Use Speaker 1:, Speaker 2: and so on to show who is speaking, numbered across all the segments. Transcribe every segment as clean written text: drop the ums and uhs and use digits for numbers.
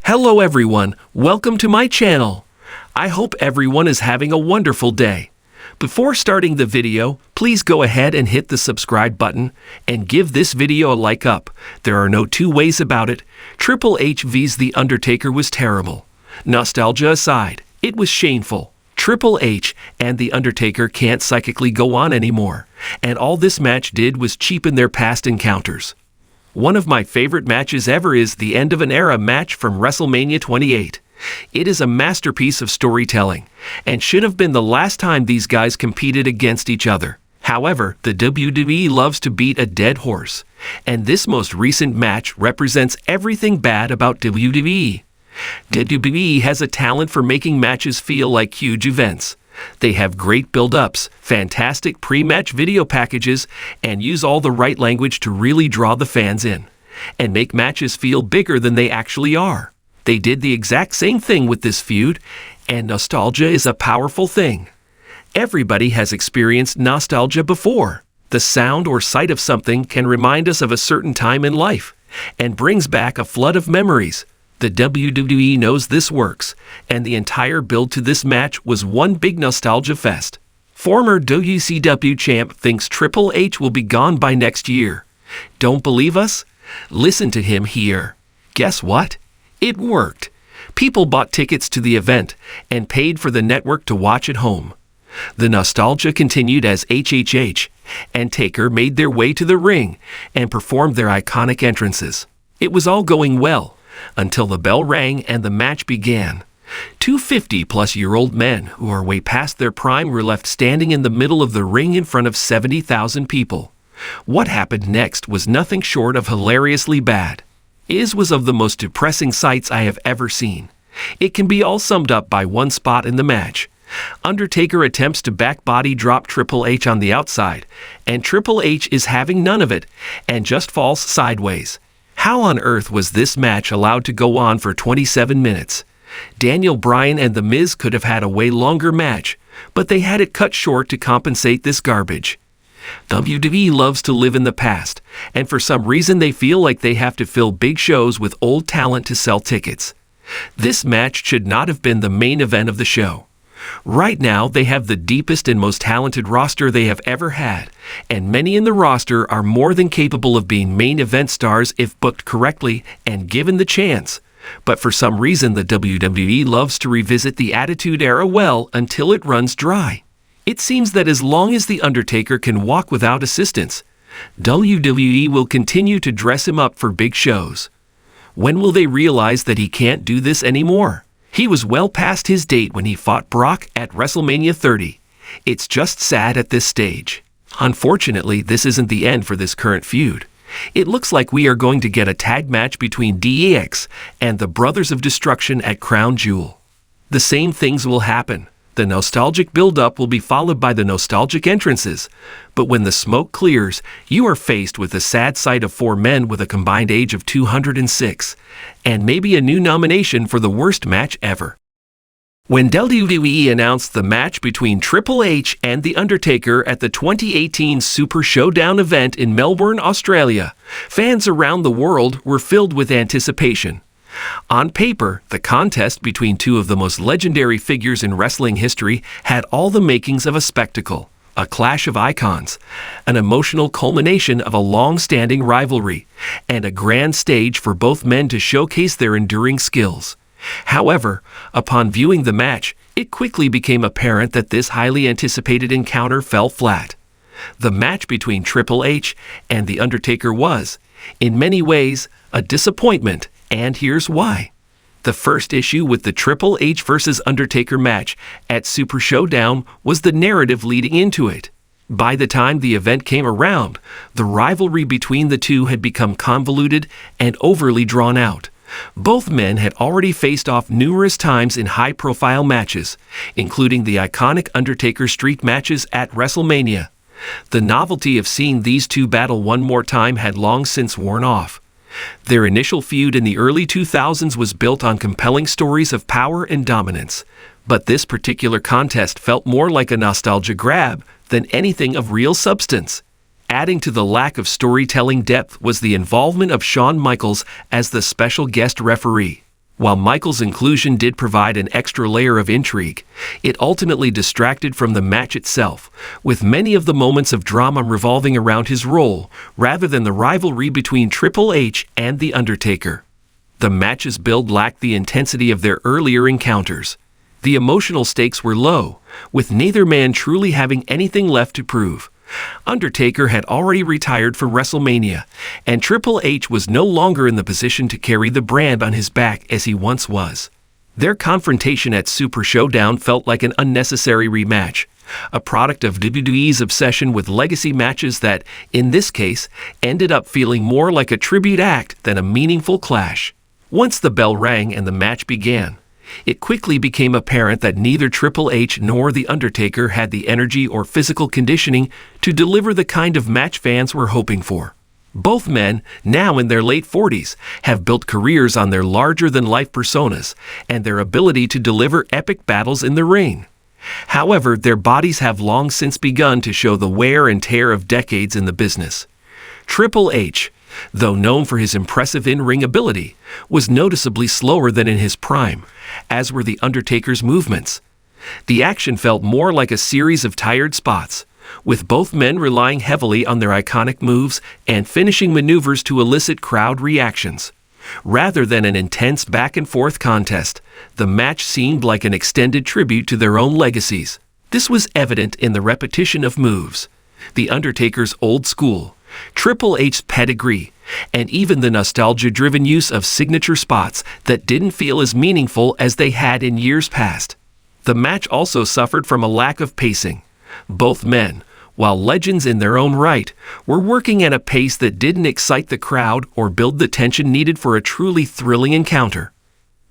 Speaker 1: Hello everyone, welcome to my channel. I hope everyone is having a wonderful day. Before starting the video, please go ahead and hit the subscribe button and give this video a like up. There are no two ways about it. Triple H vs The Undertaker was terrible. Nostalgia aside, it was shameful. Triple H and The Undertaker can't psychically go on anymore, and all this match did was cheapen their past encounters. One of my favorite matches ever is the End of an Era match from WrestleMania 28. It is a masterpiece of storytelling, and should have been the last time these guys competed against each other. However, the WWE loves to beat a dead horse, and this most recent match represents everything bad about WWE. WWE has a talent for making matches feel like huge events. They have great build-ups, fantastic pre-match video packages, and use all the right language to really draw the fans in, and make matches feel bigger than they actually are. They did the exact same thing with this feud, and nostalgia is a powerful thing. Everybody has experienced nostalgia before. The sound or sight of something can remind us of a certain time in life, and brings back a flood of memories. The WWE knows this works, and the entire build to this match was one big nostalgia fest. Former WCW champ thinks Triple H will be gone by next year. Don't believe us? Listen to him here. Guess what? It worked. People bought tickets to the event and paid for the network to watch at home. The nostalgia continued as HHH and Taker made their way to the ring and performed their iconic entrances. It was all going well until the bell rang and the match began. Two 50-plus-year-old men who are way past their prime were left standing in the middle of the ring in front of 70,000 people. What happened next was nothing short of hilariously bad. It was of the most depressing sights I have ever seen. It can be all summed up by one spot in the match. Undertaker attempts to back body drop Triple H on the outside, and Triple H is having none of it and just falls sideways. How on earth was this match allowed to go on for 27 minutes? Daniel Bryan and The Miz could have had a way longer match, but they had it cut short to compensate this garbage. WWE loves to live in the past, and for some reason they feel like they have to fill big shows with old talent to sell tickets. This match should not have been the main event of the show. Right now, they have the deepest and most talented roster they have ever had, and many in the roster are more than capable of being main event stars if booked correctly and given the chance. But for some reason, the WWE loves to revisit the Attitude Era well until it runs dry. It seems that as long as The Undertaker can walk without assistance, WWE will continue to dress him up for big shows. When will they realize that he can't do this anymore? He was well past his date when he fought Brock at WrestleMania 30. It's just sad at this stage. Unfortunately, this isn't the end for this current feud. It looks like we are going to get a tag match between DX and the Brothers of Destruction at Crown Jewel. The same things will happen. The nostalgic build-up will be followed by the nostalgic entrances, but when the smoke clears, you are faced with the sad sight of four men with a combined age of 206, and maybe a new nomination for the worst match ever. When WWE announced the match between Triple H and The Undertaker at the 2018 Super Showdown event in Melbourne, Australia, fans around the world were filled with anticipation. On paper, the contest between two of the most legendary figures in wrestling history had all the makings of a spectacle, a clash of icons, an emotional culmination of a long-standing rivalry, and a grand stage for both men to showcase their enduring skills. However, upon viewing the match, it quickly became apparent that this highly anticipated encounter fell flat. The match between Triple H and The Undertaker was, in many ways, a disappointment. And here's why. The first issue with the Triple H vs. Undertaker match at Super Showdown was the narrative leading into it. By the time the event came around, the rivalry between the two had become convoluted and overly drawn out. Both men had already faced off numerous times in high-profile matches, including the iconic Undertaker streak matches at WrestleMania. The novelty of seeing these two battle one more time had long since worn off. Their initial feud in the early 2000s was built on compelling stories of power and dominance, but this particular contest felt more like a nostalgia grab than anything of real substance. Adding to the lack of storytelling depth was the involvement of Shawn Michaels as the special guest referee. While Michaels' inclusion did provide an extra layer of intrigue, it ultimately distracted from the match itself, with many of the moments of drama revolving around his role rather than the rivalry between Triple H and The Undertaker. The match's build lacked the intensity of their earlier encounters. The emotional stakes were low, with neither man truly having anything left to prove. Undertaker had already retired from WrestleMania, and Triple H was no longer in the position to carry the brand on his back as he once was. Their confrontation at Super Showdown felt like an unnecessary rematch, a product of WWE's obsession with legacy matches that, in this case, ended up feeling more like a tribute act than a meaningful clash. Once the bell rang and the match began, it quickly became apparent that neither Triple H nor The Undertaker had the energy or physical conditioning to deliver the kind of match fans were hoping for. Both men, now in their late 40s, have built careers on their larger-than-life personas and their ability to deliver epic battles in the ring. However, their bodies have long since begun to show the wear and tear of decades in the business. Triple H, though known for his impressive in-ring ability, was noticeably slower than in his prime, as were The Undertaker's movements. The action felt more like a series of tired spots, with both men relying heavily on their iconic moves and finishing maneuvers to elicit crowd reactions. Rather than an intense back-and-forth contest, the match seemed like an extended tribute to their own legacies. This was evident in the repetition of moves, The Undertaker's old school, Triple H's pedigree, and even the nostalgia-driven use of signature spots that didn't feel as meaningful as they had in years past. The match also suffered from a lack of pacing. Both men, while legends in their own right, were working at a pace that didn't excite the crowd or build the tension needed for a truly thrilling encounter.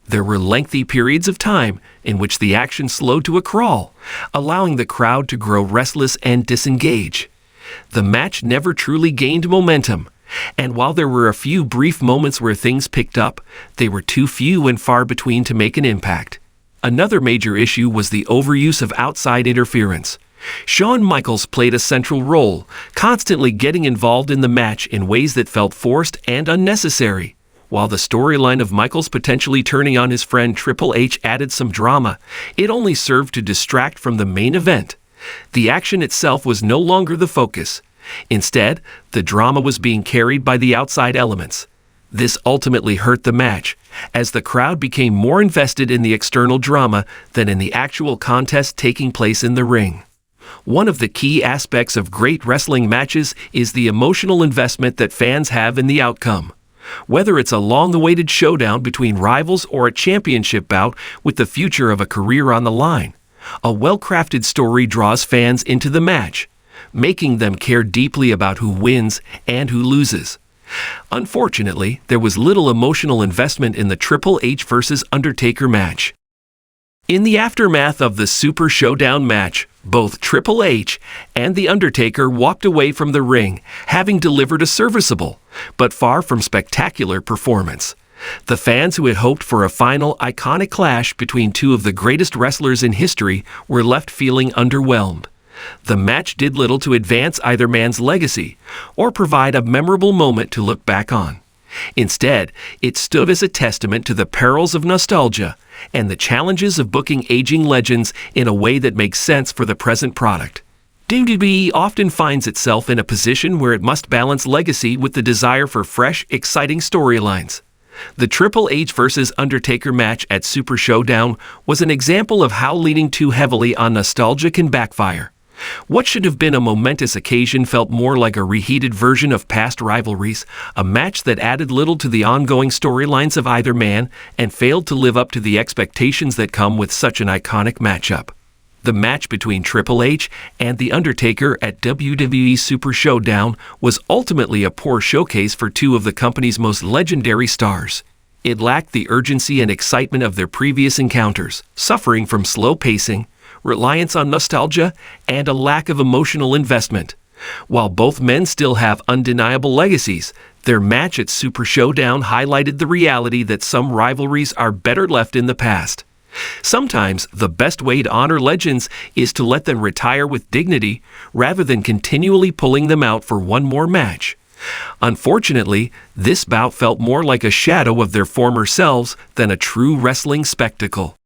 Speaker 1: There were lengthy periods of time in which the action slowed to a crawl, allowing the crowd to grow restless and disengage. The match never truly gained momentum, and while there were a few brief moments where things picked up, they were too few and far between to make an impact. Another major issue was the overuse of outside interference. Shawn Michaels played a central role, constantly getting involved in the match in ways that felt forced and unnecessary. While the storyline of Michaels potentially turning on his friend Triple H added some drama, it only served to distract from the main event. The action itself was no longer the focus. Instead, the drama was being carried by the outside elements. This ultimately hurt the match, as the crowd became more invested in the external drama than in the actual contest taking place in the ring. One of the key aspects of great wrestling matches is the emotional investment that fans have in the outcome. Whether it's a long-awaited showdown between rivals or a championship bout with the future of a career on the line, a well-crafted story draws fans into the match, making them care deeply about who wins and who loses. Unfortunately, there was little emotional investment in the Triple H vs. Undertaker match. In the aftermath of the Super Showdown match, both Triple H and The Undertaker walked away from the ring, having delivered a serviceable, but far from spectacular performance. The fans who had hoped for a final iconic clash between two of the greatest wrestlers in history were left feeling underwhelmed. The match did little to advance either man's legacy or provide a memorable moment to look back on. Instead, it stood as a testament to the perils of nostalgia and the challenges of booking aging legends in a way that makes sense for the present product. WWE often finds itself in a position where it must balance legacy with the desire for fresh, exciting storylines. The Triple H vs. Undertaker match at Super Showdown was an example of how leaning too heavily on nostalgia can backfire. What should have been a momentous occasion felt more like a reheated version of past rivalries, a match that added little to the ongoing storylines of either man and failed to live up to the expectations that come with such an iconic matchup. The match between Triple H and The Undertaker at WWE Super Showdown was ultimately a poor showcase for two of the company's most legendary stars. It lacked the urgency and excitement of their previous encounters, suffering from slow pacing, reliance on nostalgia, and a lack of emotional investment. While both men still have undeniable legacies, their match at Super Showdown highlighted the reality that some rivalries are better left in the past. Sometimes the best way to honor legends is to let them retire with dignity rather than continually pulling them out for one more match. Unfortunately, this bout felt more like a shadow of their former selves than a true wrestling spectacle.